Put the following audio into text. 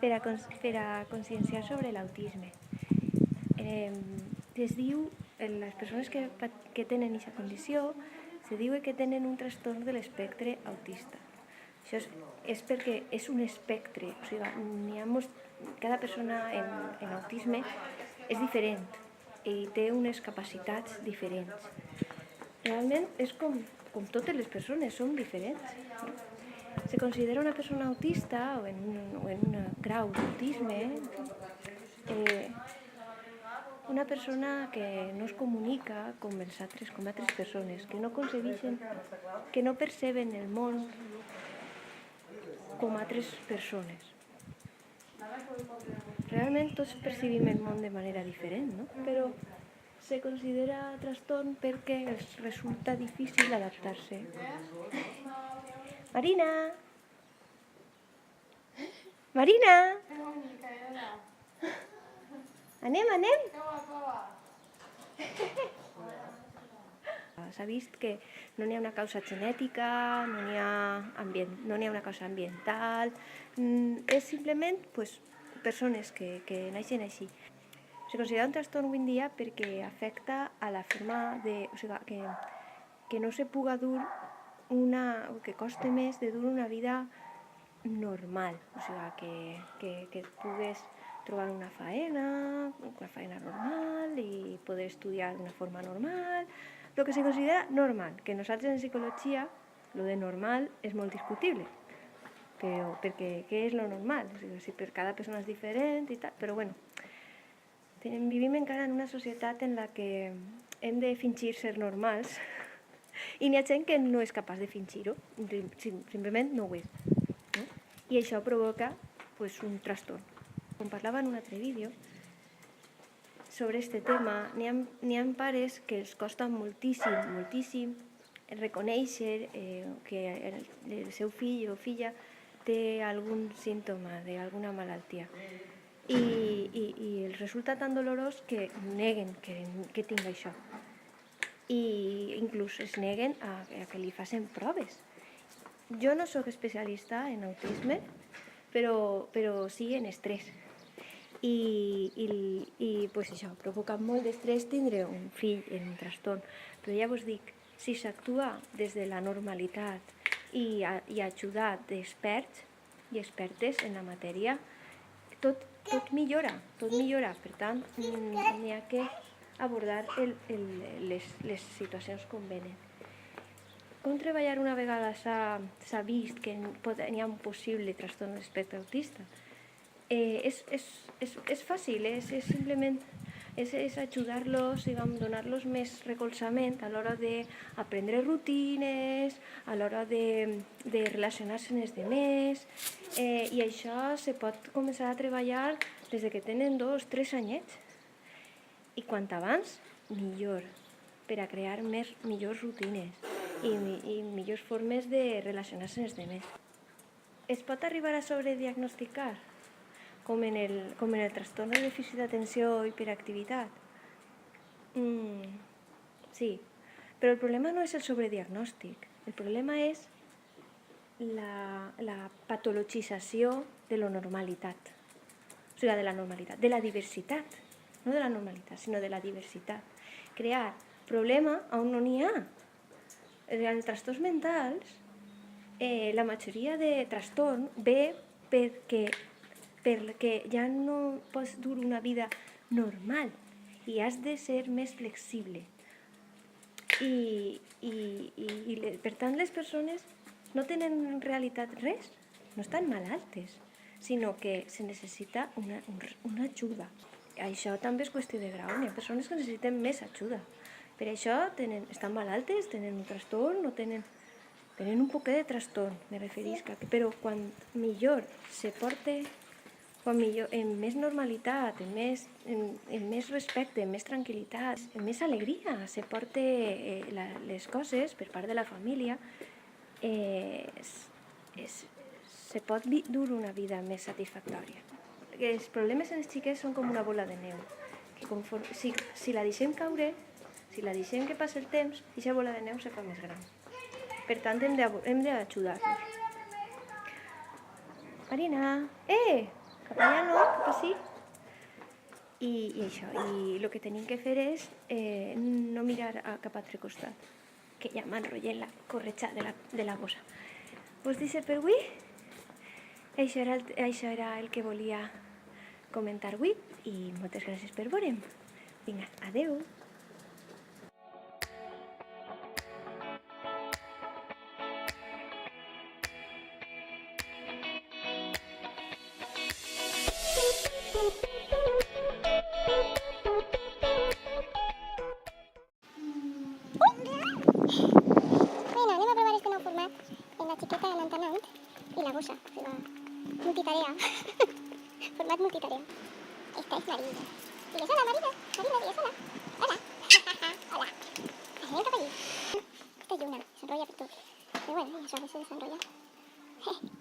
per a conscienciar sobre l'autisme. Es diu, les persones que tenen aquesta condició, se diu que tenen un trastorn de l'espectre autista. Això és perquè és un espectre, o sigui, cada persona en autisme és diferent i té unes capacitats diferents. Realment és com totes les persones, som diferents. Se considera una persona autista o en un grau d'autisme una persona que no es comunica com altres persones, que no concebeixen, que no perceben el món com altres persones. Realment tots percibim el món de manera diferent, no? Però se considera trastorn perquè els resulta difícil adaptar-se. Marina! Marina! Anem? S'ha vist que no n'hi ha una causa genètica, no n'hi ha una causa ambiental, és simplement persones que naixen així. Se considera un trastorn avui en dia perquè afecta a la forma de... O sigui, que no se puga dur que costa més de dur una vida normal. O sigui, que pugues trobar una faena normal i poder estudiar d'una forma normal, el que se considera normal, que nosaltres en psicologia lo de normal és molt discutible, però perquè què és lo normal? O sigui, per cada persona és diferent i tal, però bueno, vivim encara en una societat en la que hem de fingir ser normals i n'hi ha gent que no és capaç de fingir-ho, simplement no ho és. I això provoca un trastorn. Com parlava en un altre vídeo, sobre aquest tema, n'hi ha pares que els costa moltíssim reconèixer que el seu fill o filla té algun símptoma d'alguna malaltia. I els resulta tan dolorós que neguen que tinga això. I inclús es neguen a que li facin proves. Jo no soc especialista en autisme, però sí en estrès. I això, provoca molt d'estrès tindre un fill en un trastorn. Però ja vos dic, si s'actua des de la normalitat i ajudar d'experts i expertes en la matèria, tot millora. Per tant, n'hi ha que abordar les situacions com venen. Com treballar una vegada s'ha vist que n'hi ha un possible trastorn de l'espectre autista? És fàcil, és simplement ajudar-los, donar-los més recolzament a l'hora d'aprendre rutines, a l'hora de relacionar-se amb els altres, i això se pot començar a treballar des que tenen 2-3 anyets. I quant abans, millor, per a crear millors rutines i millors formes de relacionar-se amb els altres. Es pot arribar a sobrediagnosticar? Com en el trastorn de dèficit d'atenció i hiperactivitat? Sí, però el problema no és el sobrediagnòstic, el problema és la patologització de la normalitat, o sigui, de la diversitat, no de la normalitat, sinó de la diversitat. Crear problema on no n'hi ha. En els trastorns mentals, la majoria de trastorn ve perquè ja no pots dur una vida normal i has de ser més flexible. I per tant les persones no tenen en realitat res, no estan malaltes, sinó que se necessita una ajuda. Això també és qüestió de grau, hi ha persones que necessiten més ajuda. Per això estan malaltes, tenen un trastorn, no tenen un poquet de trastorn, me referisc, però quan millor se porta, quan millor, en més normalitat, en més respecte, en més tranquil·litat, en més alegria se porta les coses per part de la família, se pot dur una vida més satisfactòria. Els problemes en els xiquets són com una bola de neu. Si la deixem caure, si la deixem que passi el temps, aquesta bola de neu se fa més gran. Per tant, hem d'ajudar-los. Marina, cap allà no, cap així. I això, i el que tenim que fer és no mirar a cap altre costat, que ja m'enrotllem la corretja de la bossa. Us deixo per avui. Això era el que volia comentar avui i moltes gràcies per veure'm. Vinga, adeu! Bueno, anem a provar este nou format en la xiqueta anant i la bossa, o sigui, multitarea. Format multitarea. Esta és Marina. Digues hola, Marina. Marina, digues hola. Hola. Hola. Anem cap allí. Esta lluna s'enrotlla per tot. Però bueno, això a veces s'enrotlla.